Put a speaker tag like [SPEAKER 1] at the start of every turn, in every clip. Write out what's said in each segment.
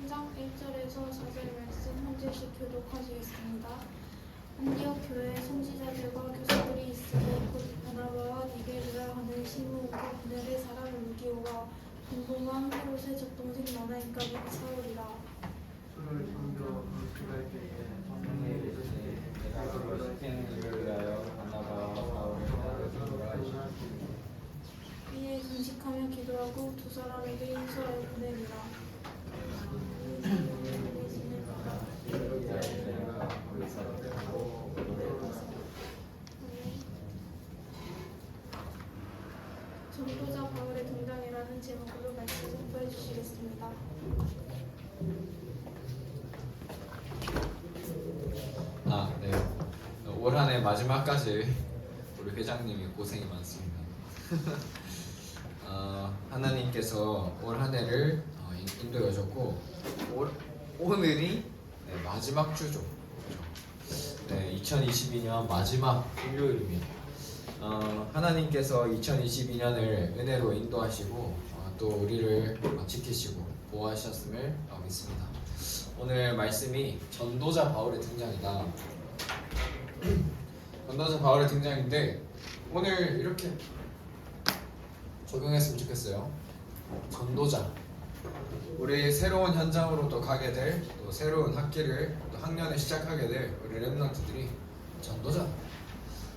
[SPEAKER 1] 3장 1절에서 4절 말씀 한 절씩 교독하시겠습니다. 안디옥 교회에 선지자들과 교사들이 있으니 곧 바나바와 니게르라 하는 시므온과 분열의 사람 루디오가 공공한 헤롯의 적동생 마나니까 및 사울이라.
[SPEAKER 2] 술을 섬겨 그리스도의 때에 성령에 이르시되 내가 그걸 시키는 일을 위하여 바나바와 바울을 따르라.
[SPEAKER 1] 이에 금식하며 기도하고 두 사람에게 인수하여 보내니라. 전도자 바울의 등장이라는 제목으로 말씀 선포해 주시겠습니다.
[SPEAKER 3] 네. 올 한 해 마지막까지 우리 회장님이 고생이 많습니다. 하나님께서 올 한 해를 인도해 오셨고 오늘이 마지막 주죠. 네, 2022년 마지막 일요일입니다. 하나님께서 2022년을 은혜로 인도하시고 또 우리를 지키시고 보호하셨음을 믿습니다. 오늘 말씀이 전도자 바울의 등장이다. 전도자 바울의 등장인데 오늘 이렇게 적용했으면 좋겠어요. 전도자, 우리 새로운 현장으로 또 가게 될, 또 새로운 학기를 또 학년을 시작하게 될 우리 랩런트들이 전도자.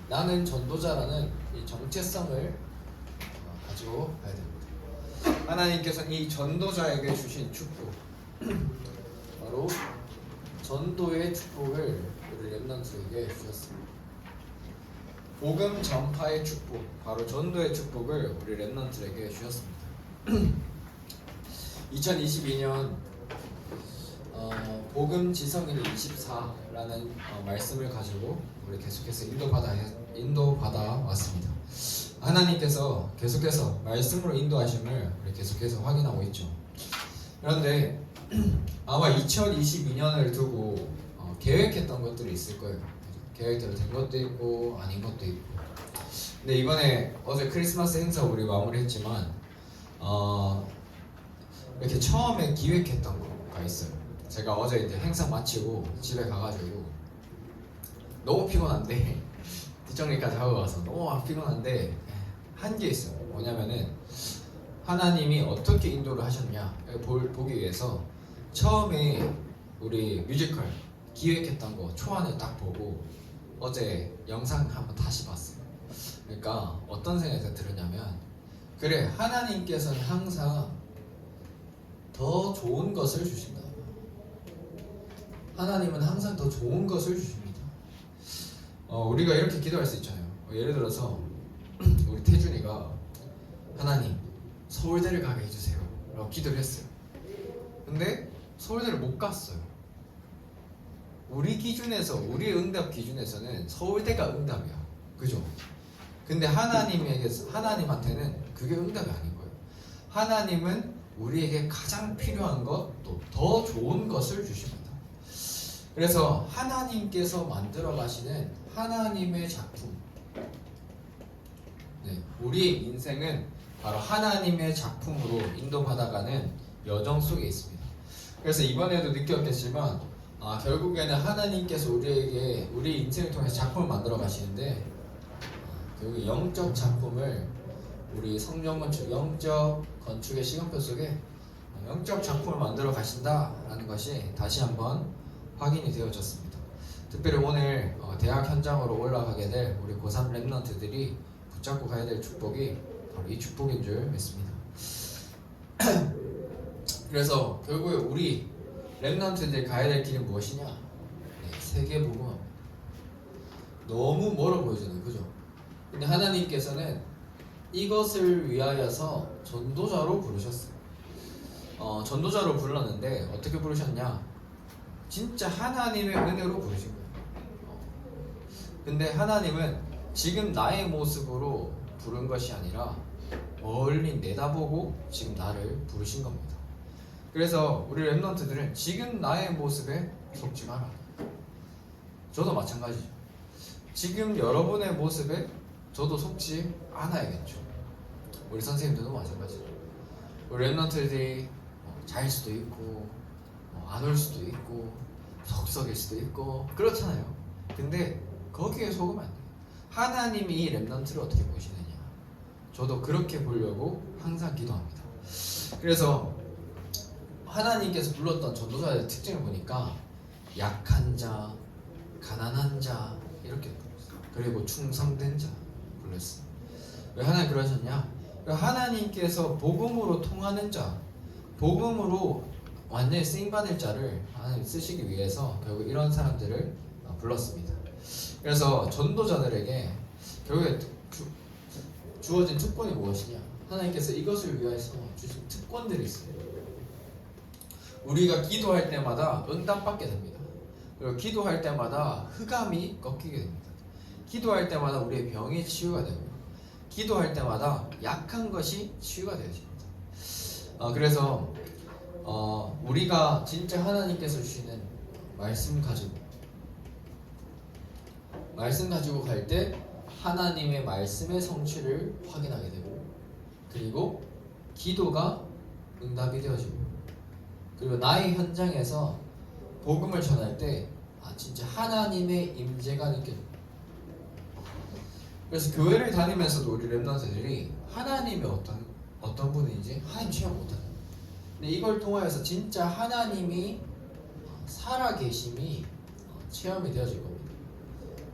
[SPEAKER 3] 나는 전도자라는 이 정체성을 가지고 가야 됩니다. 하나님께서 이 전도자에게 주신 축복, 바로 전도의 축복을 우리 랩런트에게 주셨습니다. 복음 전파의 축복, 바로 전도의 축복을 우리 랩런트에게 주셨습니다. 2022년 복음 지성인 24라는 말씀을 가지고 우리 계속해서 인도받아 왔습니다. 하나님께서 계속해서 말씀으로 인도하심을 우리 계속해서 확인하고 있죠. 그런데 아마 2022년을 두고 계획했던 것들이 있을 거예요. 계획대로 된 것도 있고 아닌 것도 있고. 근데 이번에 어제 크리스마스 행사 우리 마무리했지만 이렇게 처음에 기획했던 거가 있어요. 제가 어제 이제 행사 마치고 집에 가가지고 너무 피곤한데 뒷정리까지 하고 가서 너무 피곤한데 한 게 있어요. 뭐냐면은 하나님이 어떻게 인도를 하셨냐 보기 위해서 처음에 우리 뮤지컬 기획했던 거 초안을 딱 보고 어제 영상 한번 다시 봤어요. 그러니까 어떤 생각이 들었냐면, 그래, 하나님께서는 항상 더 좋은 것을 주신다. 하나님은 항상 더 좋은 것을 주십니다. 우리가 이렇게 기도할 수 있잖아요. 예를 들어서 우리 태준이가 하나님 서울대를 가게 해주세요 라고 기도를 했어요. 근데 서울대를 못 갔어요. 우리 기준에서, 우리의 응답 기준에서는 서울대가 응답이야. 그죠? 근데 하나님한테는 그게 응답이 아닌 거예요. 하나님은 우리에게 가장 필요한 것, 또 더 좋은 것을 주십니다. 그래서 하나님께서 만들어 가시는 하나님의 작품, 우리의 인생은 바로 하나님의 작품으로 인도받아가는 여정 속에 있습니다. 그래서 이번에도 느꼈겠지만 결국에는 하나님께서 우리에게 우리 인생을 통해서 작품을 만들어 가시는데 결국 영적 작품을 우리 성령 건축, 영적 건축의 시간표 속에 영적 작품을 만들어 가신다라는 것이 다시 한번 확인이 되어졌습니다. 특별히 오늘 대학 현장으로 올라가게 될 우리 고3 랩런트들이 붙잡고 가야 될 축복이 바로 이 축복인 줄 믿습니다. 그래서 결국에 우리 랩런트들 가야 될 길이 무엇이냐? 세계복음화입니다. 너무 멀어 보이잖아요, 그죠? 근데 하나님께서는 이것을 위하여서 전도자로 부르셨어요. 전도자로 불렀는데 어떻게 부르셨냐? 진짜 하나님의 은혜로 부르신 거예요. 근데 하나님은 지금 나의 모습으로 부른 것이 아니라 멀리 내다보고 지금 나를 부르신 겁니다. 그래서 우리 랩런트들은 지금 나의 모습에 속지 마라. 저도 마찬가지죠. 지금 여러분의 모습에 저도 속지 않아야겠죠. 우리 선생님들도 마찬가지죠. 우리 랩런트들이 잘 수도 있고 안 올 수도 있고 속썩일 수도 있고 그렇잖아요. 근데 거기에 속으면 안 돼요. 하나님이 이 렘넌트를 어떻게 보시느냐, 저도 그렇게 보려고 항상 기도합니다. 그래서 하나님께서 불렀던 전도자의 특징을 보니까 약한 자, 가난한 자 이렇게 불렀어요. 그리고 충성된 자 불렀어요. 왜 하나님 그러셨냐? 하나님께서 복음으로 통하는 자, 복음으로 완전히 쓰임받을 자를 하나님 쓰시기 위해서 결국 이런 사람들을 불렀습니다. 그래서 전도자들에게 결국에 주어진 특권이 무엇이냐? 하나님께서 이것을 위해서 주신 특권들이 있어요. 우리가 기도할 때마다 응답받게 됩니다. 그리고 기도할 때마다 흑암이 꺾이게 됩니다. 기도할 때마다 우리의 병이 치유가 되고, 기도할 때마다 약한 것이 치유가 되어집니다. 그래서 우리가 진짜 하나님께서 주시는 말씀 가지고 갈 때 하나님의 말씀의 성취를 확인하게 되고, 그리고 기도가 응답이 되어지고, 그리고 나의 현장에서 복음을 전할 때 진짜 하나님의 임재가 느껴져요. 그래서 교회를 다니면서도 우리 렘넌트들이 하나님이 어떤 분인지 하나님 체험 못하는, 근데 이걸 통하여서 진짜 하나님이 살아계심이 체험이 되어질 겁니다.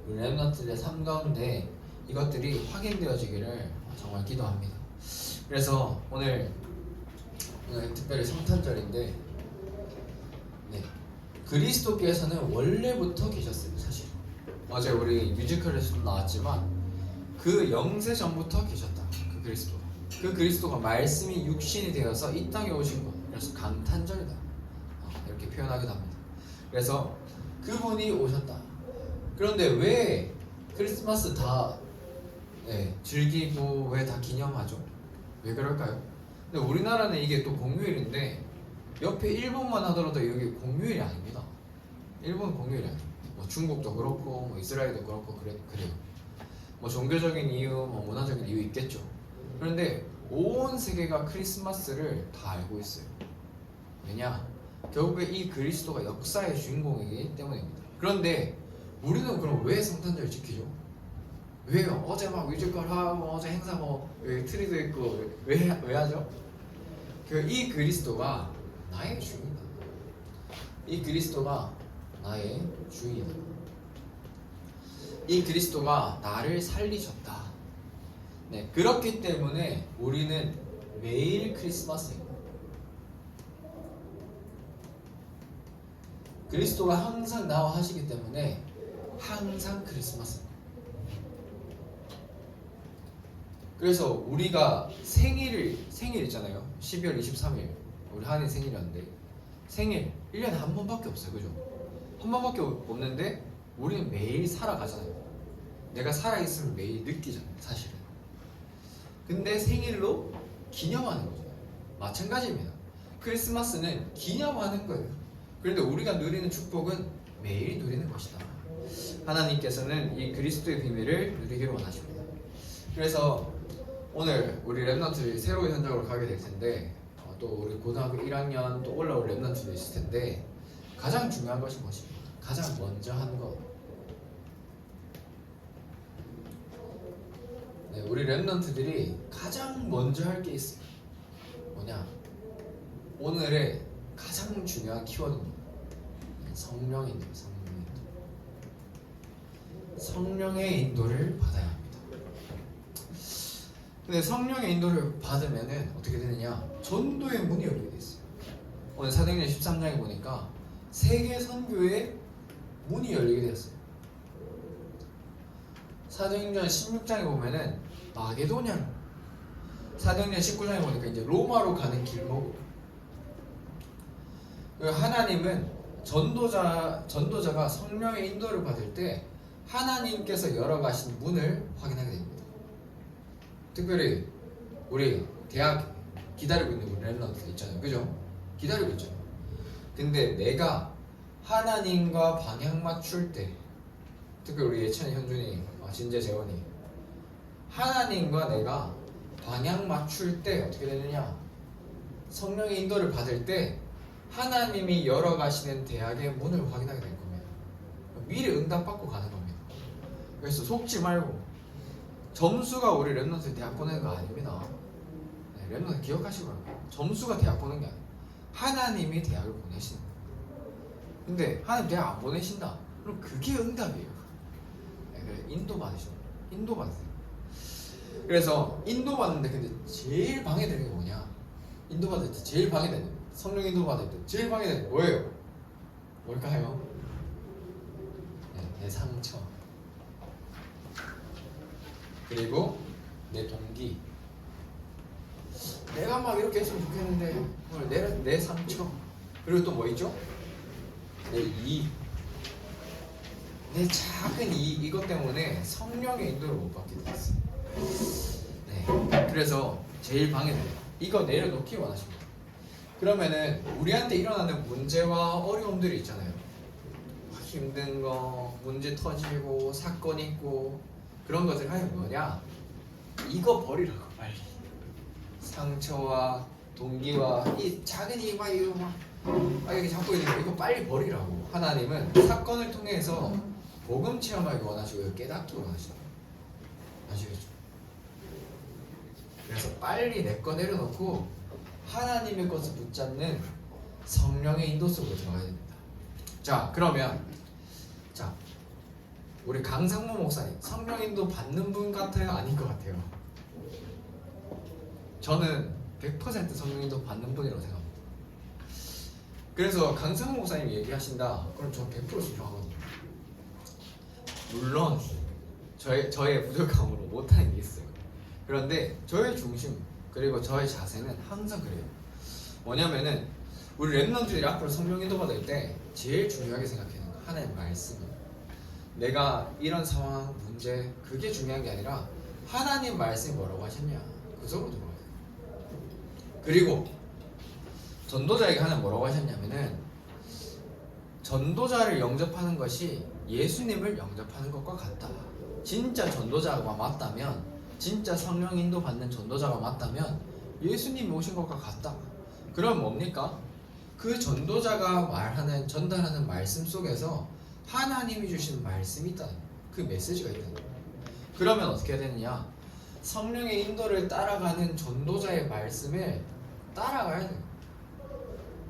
[SPEAKER 3] 우리 렘넌트들의 삶 가운데 이것들이 확인되어지기를 정말 기도합니다. 그래서 오늘 특별히 성탄절인데, 그리스도께서는 원래부터 계셨어요. 사실 어제 우리 뮤지컬에서도 나왔지만 그 영세 전부터 계셨다. 그 그리스도가 말씀이 육신이 되어서 이 땅에 오신 것, 그래서 감탄절이다 이렇게 표현하기도 합니다. 그래서 그분이 오셨다. 그런데 왜 크리스마스 다 즐기고 왜 다 기념하죠? 왜 그럴까요? 근데 우리나라는 이게 또 공휴일인데 옆에 일본만 하더라도 여기 공휴일이 아닙니다. 일본은 공휴일이 아니에요. 뭐 중국도 그렇고 뭐 이스라엘도 그렇고 그래요. 뭐 종교적인 이유, 뭐 문화적인 이유 있겠죠. 그런데 온 세계가 크리스마스를 다 알고 있어요. 왜냐? 결국에 이 그리스도가 역사의 주인공이기 때문입니다. 그런데 우리는 그럼 왜 성탄절 지키죠? 왜요? 어제 막 뮤지컬 하고 어제 행사 뭐 트리도 있고 왜 하죠? 이 그리스도가 나의 주인이다. 이 그리스도가 나의 주인이다. 이 그리스도가 나를 살리셨다. 그렇기 때문에 우리는 매일 크리스마스입니다. 그리스도가 항상 나와 하시기 때문에 항상 크리스마스입니다. 그래서 우리가 생일 있잖아요. 12월 23일 우리 한이 생일이었는데, 생일 1년에 한 번밖에 없어요. 그죠? 한 번밖에 없는데 우리는 매일 살아가잖아요. 내가 살아있음을 매일 느끼잖아요. 사실은. 근데 생일로 기념하는 거죠. 마찬가지입니다. 크리스마스는 기념하는 거예요. 그런데 우리가 누리는 축복은 매일 누리는 것이다. 하나님께서는 이 그리스도의 비밀을 누리기를 원하십니다. 그래서 오늘 우리 렘넌트들이 새로운 현장으로 가게 될 텐데, 또 우리 고등학교 1학년 또 올라올 렘넌트도 있을 텐데, 가장 중요한 것이 무엇입니까? 가장 먼저 하는 것. 우리 렘넌트들이 가장 먼저 할 게 있어요. 뭐냐? 오늘의 가장 중요한 키워드입니다. 성령인도요. 성령의 인도를 받아야 합니다. 근데 성령의 인도를 받으면은 어떻게 되느냐? 전도의 문이 열리게 돼 있어요. 오늘 사도행전 13장에 보니까 세계 선교의 문이 열리게 되었어요. 사도행전 16장에 보면은 마게도냐로, 사도행전 19장에 보니까 이제 로마로 가는 길목. 하나님은 전도자가 성령의 인도를 받을 때 하나님께서 열어가신 문을 확인하게 됩니다. 특별히 우리 대학 기다리고 있는 우리 렘넌트 있잖아요. 그죠? 기다리고 있죠. 근데 내가 하나님과 방향 맞출 때, 특별히 우리 예찬이, 현준이, 진재, 재원이, 하나님과 내가 방향 맞출 때 어떻게 되느냐? 성령의 인도를 받을 때 하나님이 열어가시는 대학의 문을 확인하게 될 겁니다. 미리 응답받고 가는 겁니다. 그래서 속지 말고 점수가 우리 랩런트 대학 보내는 거 아닙니다. 네, 랩런트 기억하시고요. 점수가 대학 보는 게 아니에요. 하나님이 대학을 보내시는 거예요. 근데 하나님 대학 안 보내신다. 그럼 그게 응답이에요. 네, 그래, 인도받으셔. 인도받으세요. 그래서 인도받는데 근데 제일 방해되는 게 뭐냐? 인도받을 때 제일 방해되는 성령 인도받을 때 제일 방해되는 게 뭐예요? 뭘까요? 네, 내 상처 그리고 내 동기. 내가 막 이렇게 했으면 좋겠는데 내 상처. 그리고 또 뭐 있죠? 내 이익, 내 작은 이익. 이것 때문에 성령의 인도를 못 받게 됐어요. 네, 그래서 제일 방해돼요. 이거 내려놓기 원하십니다. 그러면은 우리한테 일어나는 문제와 어려움들이 있잖아요. 힘든 거, 문제 터지고 사건 있고 그런 것들 하면 뭐냐? 이거 버리라고 빨리. 상처와 동기와 이 작은 이익과 이거 막 이렇게 잡고 있는 거 이거 빨리 버리라고. 하나님은 사건을 통해서 복음 체험하기 원하시고요, 깨닫기 원하시고. 아시겠죠? 그래서 빨리 내 거 내려놓고 하나님의 것을 붙잡는 성령의 인도 속으로 들어가야 됩니다. 자, 그러면 자, 우리 강상모 목사님 성령 인도 받는 분 같아요? 아닌 것 같아요? 저는 100% 성령 인도 받는 분이라고 생각합니다. 그래서 강상모 목사님이 얘기하신다. 그럼 저는 100% 순종하거든요. 물론 저의 부족함으로 못하는 게 있어요. 그런데 저의 중심 그리고 저의 자세는 항상 그래요. 뭐냐면은 우리 랩런트들이 앞으로 성령 인도 받을 때 제일 중요하게 생각하는 거 하나의 말씀이에요. 내가 이런 상황, 문제 그게 중요한 게 아니라 하나님 말씀이 뭐라고 하셨냐 그 속으로 들어가요. 그리고 전도자에게 하나님 뭐라고 하셨냐면은 전도자를 영접하는 것이 예수님을 영접하는 것과 같다. 진짜 전도자가 맞다면, 진짜 성령 인도 받는 전도자가 맞다면 예수님이 오신 것과 같다. 그럼 뭡니까? 그 전도자가 말하는, 전달하는 말씀 속에서 하나님이 주신 말씀이 있다는 거예요. 그 메시지가 있다는 거예요. 그러면 어떻게 해야 되느냐? 성령의 인도를 따라가는 전도자의 말씀을 따라가야 돼요.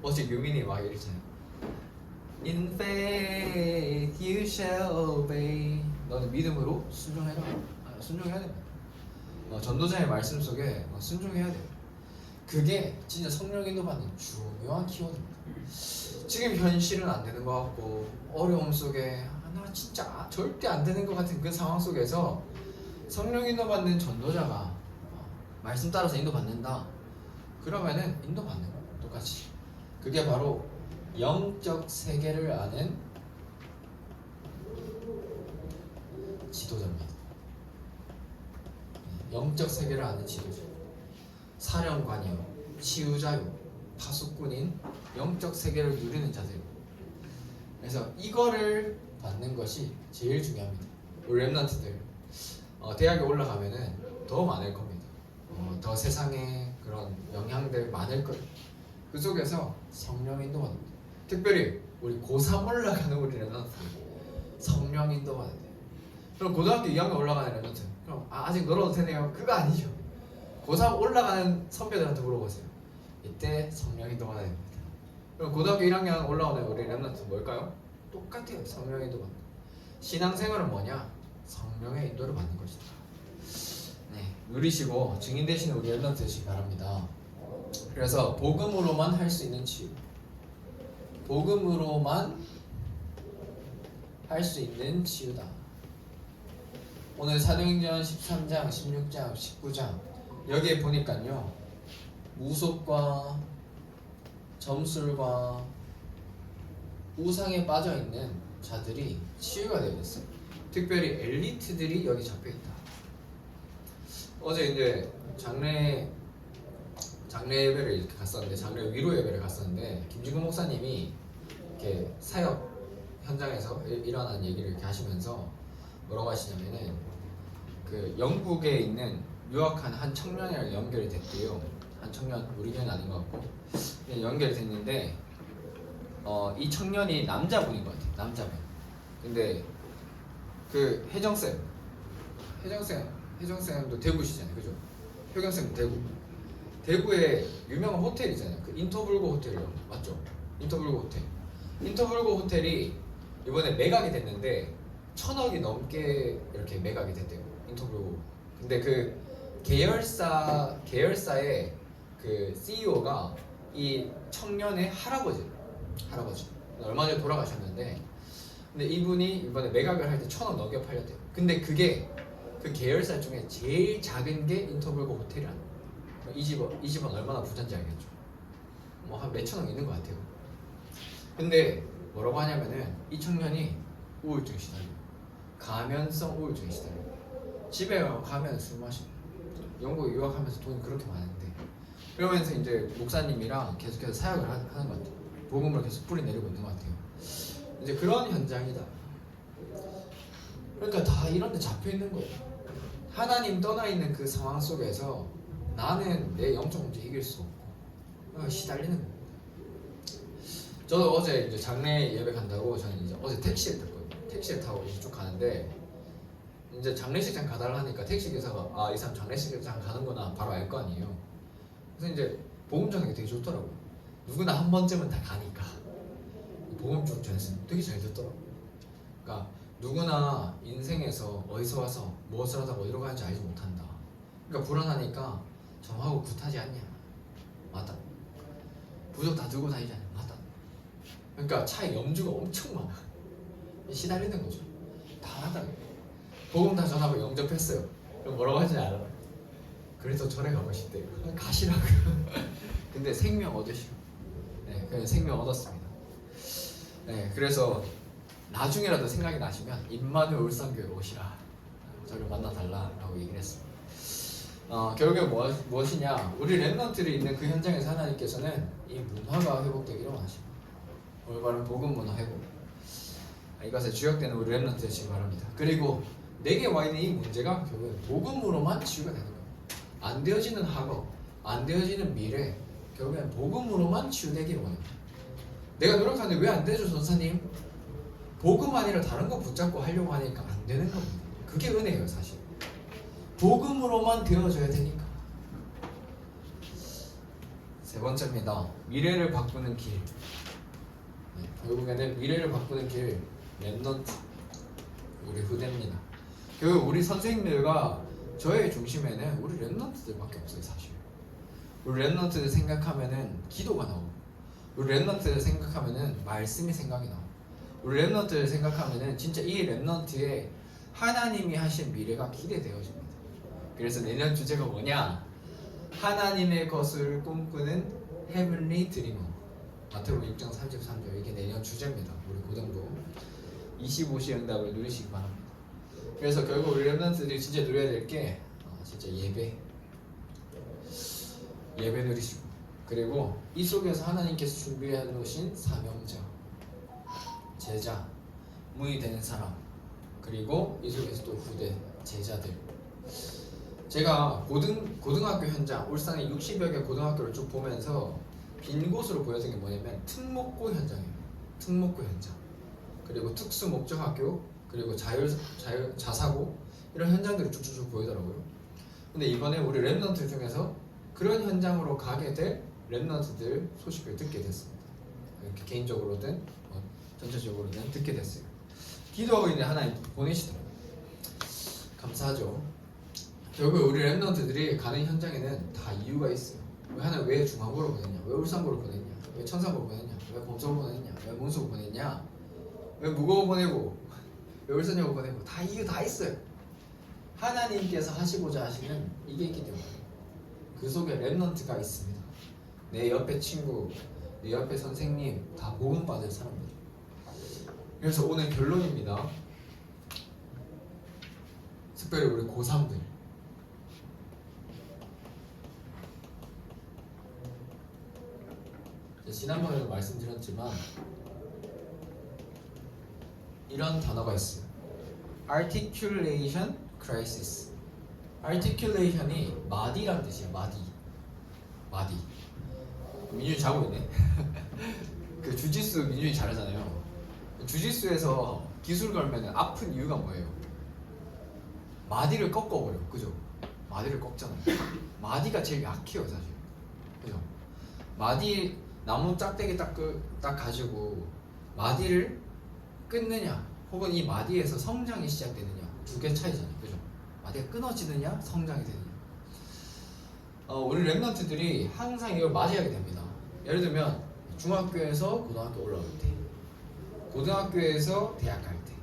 [SPEAKER 3] 어제 유민이 막 이랬잖아요. In faith you shall obey. 너는 믿음으로 순종해라. 순종해야 됩니다. 전도자의 말씀 속에 순종해야 돼요. 그게 진짜 성령 인도 받는 중요한 키워드입니다. 지금 현실은 안 되는 것 같고 어려움 속에 나 진짜 절대 안 되는 것 같은 그 상황 속에서 성령 인도 받는 전도자가 말씀 따라서 인도 받는다. 그러면은 인도 받는 거예요. 똑같이. 그게 바로 영적 세계를 아는 지도자입니다. 영적 세계를 아는 지도자. 사령관이요, 치유자요, 파수꾼인 영적 세계를 누리는 자들. 그래서 이거를 받는 것이 제일 중요합니다. 우리 랩런트들 대학에 올라가면은 더 많을 겁니다. 더 세상에 그런 영향들 많을 거예요. 그 속에서 성령 인도받는 거예요. 특별히 우리 고3 올라가는 우리 랩런트 성령 인도받아야 돼요. 그럼 고등학교 2학년 올라가는 랩런트 그럼 아직 놀아도 되네요? 그거 아니죠. 고3 올라가는 선배들한테 물어보세요. 이때 성령 인도받아야 됩니다. 그럼 고등학교 1학년 올라오는 우리 랩런트 뭘까요? 똑같아요. 성령 인도받는 거. 신앙생활은 뭐냐? 성령의 인도를 받는 것이다. 네, 누리시고 증인 되시는 우리 랩런트 되시기 바랍니다. 그래서 복음으로만 할 수 있는 치유, 복음으로만 할 수 있는 치유다. 오늘 사도행전 13장, 16장, 19장 여기에 보니까요 무속과 점술과 우상에 빠져있는 자들이 치유가 되어 있어요. 특별히 엘리트들이 여기 잡혀있다. 어제 이제 장례 예배를 이렇게 갔었는데, 장례 위로 예배를 갔었는데 김진구 목사님이 이렇게 사역 현장에서 일어난 얘기를 이렇게 하시면서 뭐라고 하시냐면은 그 영국에 있는 유학한 한 청년이랑 연결이 됐대요. 한 청년, 우리 교회는 아닌 것 같고 연결이 됐는데 이 청년이 남자분인 것 같아요. 남자분. 근데 그 혜정쌤도 대구시잖아요, 그죠? 효경쌤도 대구에 유명한 호텔이잖아요. 그 인터블고 호텔이요, 맞죠? 인터블고 호텔. 인터블고 호텔이 이번에 매각이 됐는데 1,000억이 넘게 이렇게 매각이 됐대요. 인터블고. 근데 그 계열사의 그 CEO가 이 청년의 할아버지. 얼마 전에 돌아가셨는데, 근데 이분이 이번에 매각을 할 때 1,000억 넘게 팔렸대요. 근데 그게 그 계열사 중에 제일 작은 게 인터블고 호텔이라는 거예요. 이 집은 얼마나 부자인지 알겠죠? 뭐 한 몇천억 있는 것 같아요. 근데 뭐라고 하냐면은 이 청년이 우울증 시달려요. 가면성 우울증 시달려요. 집에 가면 술 마시고 영국에 유학하면서 돈이 그렇게 많은데, 그러면서 이제 목사님이랑 계속해서 사역을 하는 것 같아요. 복음을 계속 뿌리내리고 있는 것 같아요. 이제 그런 현장이다. 그러니까 다 이런 데 잡혀 있는 거예요. 하나님 떠나 있는 그 상황 속에서 나는 내 영적 문제 이길 수 없고 시달리는 거예요. 저도 어제 이제 장례 예배 간다고 저는 이제 어제 택시를 탔거든요. 택시를 타고 이제 쭉 가는데, 이제 장례식장 가달라 하니까 택시 기사가 이 사람 장례식장 가는구나 바로 알 거 아니에요. 그래서 이제 복음 전하기 되게 좋더라고요. 누구나 한 번쯤은 다 가니까 복음 쭉 전했으면 되게 잘 듣더라고요. 그러니까 누구나 인생에서 어디서 와서 무엇을 하다가 어디로 가는지 알지 못한다. 그러니까 불안하니까 정하고 굿하지 않냐. 맞다. 부적 다 들고 다니잖아. 맞다. 그러니까 차에 염주가 엄청 많아. 시달리는 거죠. 다 하다. 복음 다 전하고 영접했어요. 그럼 뭐라고 하지 알아요? 그래서 절에 가고 싶대요. 가시라고. 근데 생명 얻으시오. 네, 그냥 생명 얻었습니다. 네, 그래서 나중에라도 생각이 나시면 임마누엘 울산교회 오시라. 저를 만나달라라고 얘기를 했습니다. 결국에 무엇이냐? 우리 랩런트들이 있는 그 현장에서 하나님께서는 이 문화가 회복되기를 원하십니다. 올바른 복음 문화 회복. 이것에 주역되는 우리 랩런트 되시기 바랍니다. 그리고 내게 와 있는 이 문제가 결국은 복음으로만 치유가 되는 거예요. 안 되어지는 학업, 안 되어지는 미래, 결국엔 복음으로만 치유되기를 원해요. 내가 노력하는데 왜 안 되죠, 전사님? 복음 아니라 다른 거 붙잡고 하려고 하니까 안 되는 겁니다. 그게 은혜예요, 사실. 복음으로만 되어져야 되니까. 세 번째입니다. 미래를 바꾸는 길. 네, 결국에는 미래를 바꾸는 길, 랩런트, 우리 후대입니다. 결국 우리 선생님들과 저의 중심에는 우리 랩런트들밖에 없어요, 사실. 우리 랩런트들 생각하면은 기도가 나오고, 우리 랩런트들 생각하면은 말씀이 생각이 나오고, 우리 랩런트를 생각하면은 진짜 이 랩런트에 하나님이 하신 미래가 기대되어집니다. 그래서 내년 주제가 뭐냐? 하나님의 것을 꿈꾸는 헤븐리 드리머. 마태복음 6장 33절. 이게 내년 주제입니다. 우리 고등부 25시 응답을 누리시기 바랍니다. 그래서 결국 우리 랩런트들이 진짜 누려야 될 게 진짜 예배 누리시고, 그리고 이 속에서 하나님께서 준비해 놓으신 사명자, 제자, 문이 되는 사람, 그리고 이 속에서 또 후대, 제자들. 제가 고등학교 현장, 울산에 60여 개 고등학교를 쭉 보면서 빈 곳으로 보여진 게 뭐냐면 특목고 현장이에요. 특목고 현장. 그리고 특수목적학교, 그리고 자사고, 이런 현장들이 쭉쭉쭉 보이더라고요. 근데 이번에 우리 랩런트 중에서 그런 현장으로 가게 될 랩런트들 소식을 듣게 됐습니다. 이렇게 개인적으로든 전체적으로든 듣게 됐어요. 기도하고 있는 하나님 보내시더라고요. 감사하죠. 결국 우리 랩런트들이 가는 현장에는 다 이유가 있어요. 하나님 왜 중앙고를 보냈냐? 왜 울산고를 보냈냐? 왜 천사고를 보냈냐? 왜 검소를 보냈냐? 왜 문수고 보냈냐? 왜 무거워 보내고 왜 울산여고 보내고, 다 이유 다 있어요. 하나님께서 하시고자 하시는 이게 있기 때문에 그 속에 랩런트가 있습니다. 내 옆에 친구, 내 옆에 선생님 다 복음 받을 사람들. 그래서 오늘 결론입니다. 특별히 우리 고3들, 지난번에도 말씀드렸지만 이런 단어가 있어요. Articulation Crisis. Articulation이 마디란 뜻이에요. 마디. 민준이 자고 있네. 그 주짓수 민준이 잘하잖아요. 주짓수에서 기술 걸면은 아픈 이유가 뭐예요? 마디를 꺾어버려, 그죠? 마디를 꺾잖아요. 마디가 제일 약해요, 사실. 그죠? 마디 나무 짝대기 딱 가지고 마디를 끊느냐, 혹은 이 마디에서 성장이 시작되느냐, 두 개 차이잖아요, 그죠? 마디가 끊어지느냐, 성장이 되느냐. 우리 랩런트들이 항상 이걸 맞이하게 됩니다. 예를 들면 중학교에서 고등학교 올라올 때, 고등학교에서 대학 갈 때,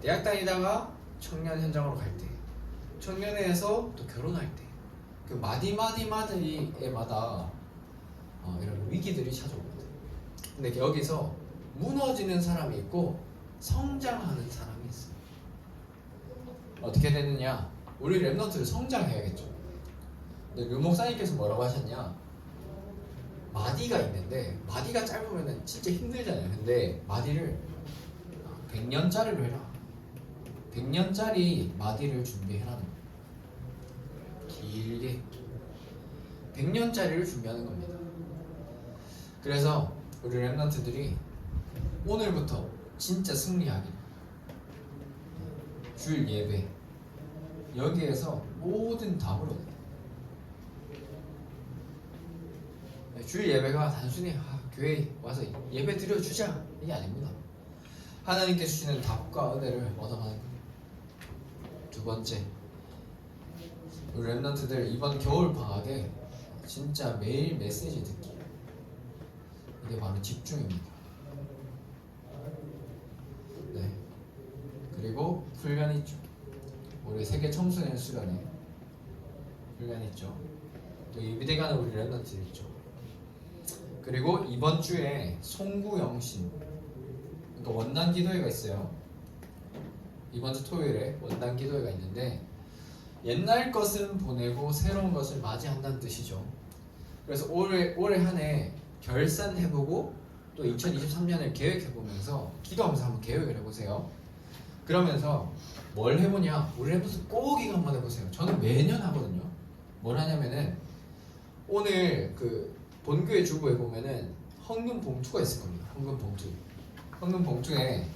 [SPEAKER 3] 대학 다니다가 청년 현장으로 갈 때, 청년회에서 또 결혼할 때, 그 마디마디마디에마다 이런 위기들이 찾아오거든요. 근데 여기서 무너지는 사람이 있고 성장하는 사람이 있어요. 어떻게 되느냐? 우리 랩런트를 성장해야겠죠. 근데 류 목사님께서 뭐라고 하셨냐? 마디가 있는데 마디가 짧으면 진짜 힘들잖아요. 근데 마디를 100년짜리로 해라. 100년짜리 마디를 준비해라는 거예요. 길게 100년짜리를 준비하는 겁니다. 그래서 우리 랩런트들이 오늘부터 진짜 승리하기, 주일 예배 여기에서 모든 답을 얻어요. 주일 예배가 단순히 교회에 와서 예배 드려주자 이게 아닙니다. 하나님께 주시는 답과 은혜를 얻어가는 거예요. 두 번째, 우리 랩런트들 이번 겨울 방학에 진짜 매일 메시지 듣기, 이게 바로 집중입니다. 네. 그리고 훈련 있죠. 우리 세계 청소년 수련회 훈련 있죠. 또 예비대 가는 우리 랩런트들 있죠. 그리고 이번 주에 송구영신, 그러니까 원단 기도회가 있어요. 이번 주 토요일에 원단 기도회가 있는데, 옛날 것은 보내고 새로운 것을 맞이한다는 뜻이죠. 그래서 올해 한 해 결산해보고 또 2023년을 계획해보면서 기도하면서 한번 계획을 해보세요. 그러면서 뭘 해보냐? 우리 랩런트 꼭 이거 한번 해보세요. 저는 매년 하거든요. 뭘 하냐면은 오늘 그 본교회 주보에 보면은 헌금 봉투가 있을 겁니다. 헌금 봉투. 헌금 봉투에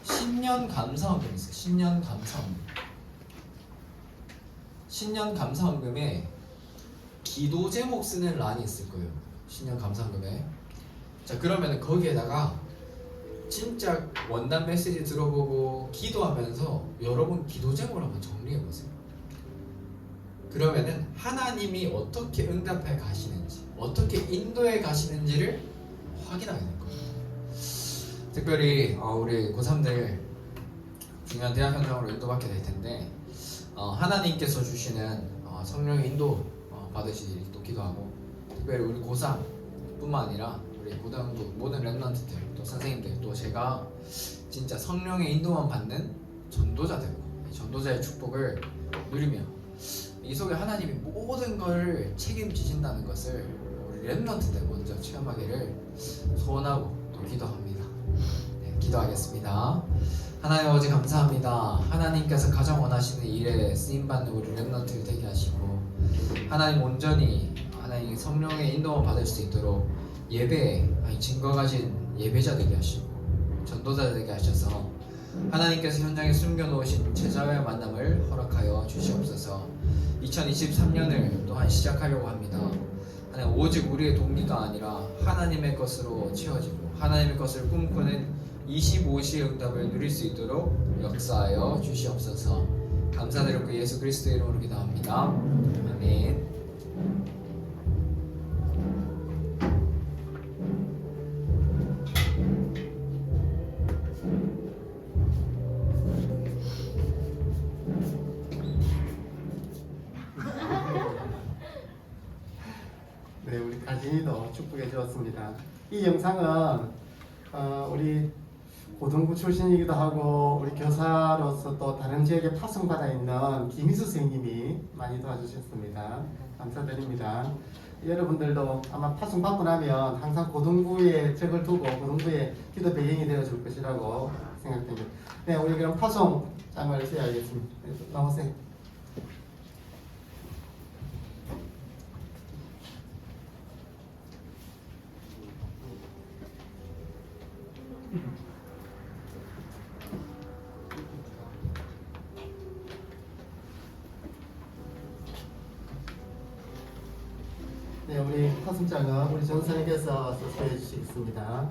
[SPEAKER 3] 신년 감사헌금이 있어요. 신년 감사헌금. 신년 감사헌금에 기도 제목 쓰는 란이 있을 거예요. 신년 감사헌금에. 자, 그러면은 거기에다가 진짜 원단 메시지 들어보고 기도하면서 여러분 기도 제목을 한번 정리해 보세요. 그러면은 하나님이 어떻게 응답해 가시는지, 어떻게 인도해 가시는지를 확인하게 될 거예요. 특별히 우리 고3들 중요한 대학 현장으로 인도받게 될 텐데, 하나님께서 주시는 성령의 인도 받으시길 또 기도하고, 특별히 우리 고3뿐만 아니라 우리 고등부 모든 랩런트들, 또 선생님들, 또 제가 진짜 성령의 인도만 받는 전도자 되고, 전도자의 축복을 누리며 이 속에 하나님이 모든 걸 책임지신다는 것을 우리 랩런트들 먼저 체험하기를 소원하고 또 기도합니다. 네, 기도하겠습니다. 하나님 아버지 감사합니다. 하나님께서 가장 원하시는 일에 쓰임받는 우리 랩런트를 되게 하시고, 하나님 온전히 하나님 성령의 인도만 받을 수 있도록 예배에 증거 가진 예배자 되게 하시고 전도자 되게 하셔서 하나님께서 현장에 숨겨놓으신 제자와의 만남을 허락하여 주시옵소서. 2023년을 또한 시작하려고 합니다. 하나님, 오직 우리의 동기가 아니라 하나님의 것으로 채워지고 하나님의 것을 꿈꾸는 25시의 응답을 누릴 수 있도록 역사하여 주시옵소서. 감사드리고 예수 그리스도의 이름으로 기도합니다. 아멘.
[SPEAKER 4] 네, 우리 가진이도 축복해 주었습니다. 이 영상은 우리 고등부 출신이기도 하고 우리 교사로서 또 다른 지역에 파송받아 있는 김희수 선생님이 많이 도와주셨습니다. 감사드립니다. 여러분들도 아마 파송받고 나면 항상 고등부에 적을 두고 고등부에 기도 배경이 되어줄 것이라고 생각됩니다. 네, 우리 그럼 파송장을 세워야겠습니다. 나오세요. 네, 우리 파순장은 우리 전사님께서 소개해 주시겠습니다.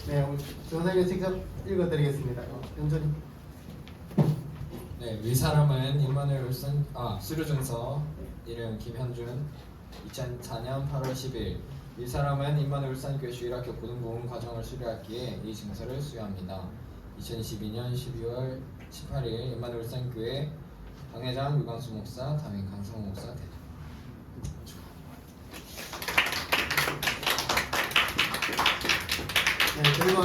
[SPEAKER 4] 네, 우리 전사님이 직접 읽어드리겠습니다. 연준이.
[SPEAKER 3] 네, 위사람은 임마누엘 울산 수료증서 이름 김현준 2004년 8월 10일 위사람은 임마누엘 울산교회 주일학교 고등부흥 과정을 수료했기에 이 증서를 수여합니다. 2022년 12월 18일 임마누엘 울산교회 당회장 유광수 목사, 담임 강성호 목사 대리.
[SPEAKER 4] 네, 그리고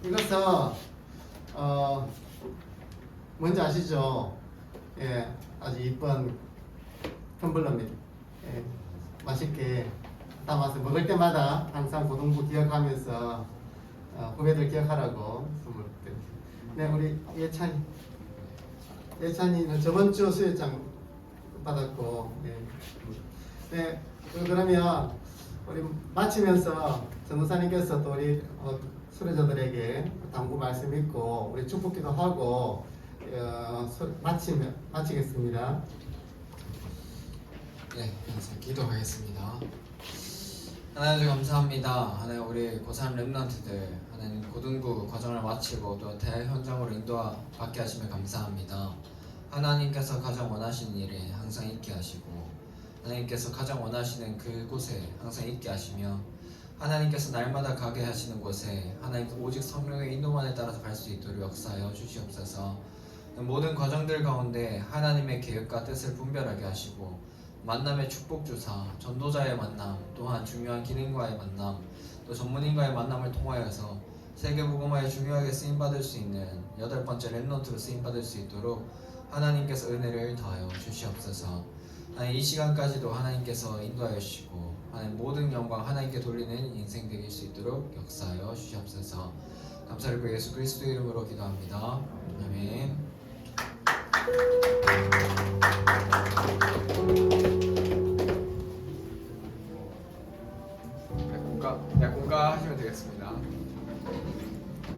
[SPEAKER 4] 이것은 뭔지 아시죠? 예, 아주 이쁜 텀블러입니다. 예, 맛있게 담아서 먹을 때마다 항상 고등부 기억하면서 후배들 기억하라고 선물 드립니다. 네, 우리 예찬이는 저번 주 수여장 받았고, 네, 네, 그러면 우리 마치면서 전도사님께서 또 우리 수료자들에게 당부 말씀 있고 우리 축복기도 하고 마치겠습니다.
[SPEAKER 3] 네, 그래서 기도하겠습니다. 하나님 감사합니다. 하나님 우리 고3 랩런트들 하나님 고등부 과정을 마치고 또 대학 현장으로 인도받게 하시면 감사합니다. 하나님께서 가장 원하시는 일에 항상 있게 하시고 하나님께서 가장 원하시는 그곳에 항상 있게 하시며 하나님께서 날마다 가게 하시는 곳에 하나님 오직 성령의 인도만에 따라서 갈 수 있도록 역사하여 주시옵소서. 모든 과정들 가운데 하나님의 계획과 뜻을 분별하게 하시고 만남의 축복 주사, 전도자의 만남, 또한 중요한 기능과의 만남, 또 전문인과의 만남을 통하여서 세계복음화에 중요하게 쓰임받을 수 있는 8번째 랩넌트로 쓰임받을 수 있도록 하나님께서 은혜를 더하여 주시옵소서. 이 시간까지도 하나님께서 인도하여 주시고 하나님 모든 영광 하나님께 돌리는 인생 되길 수 있도록 역사하여 주시옵소서. 감사를 그 예수 그리스도의 이름으로 기도합니다. 아멘.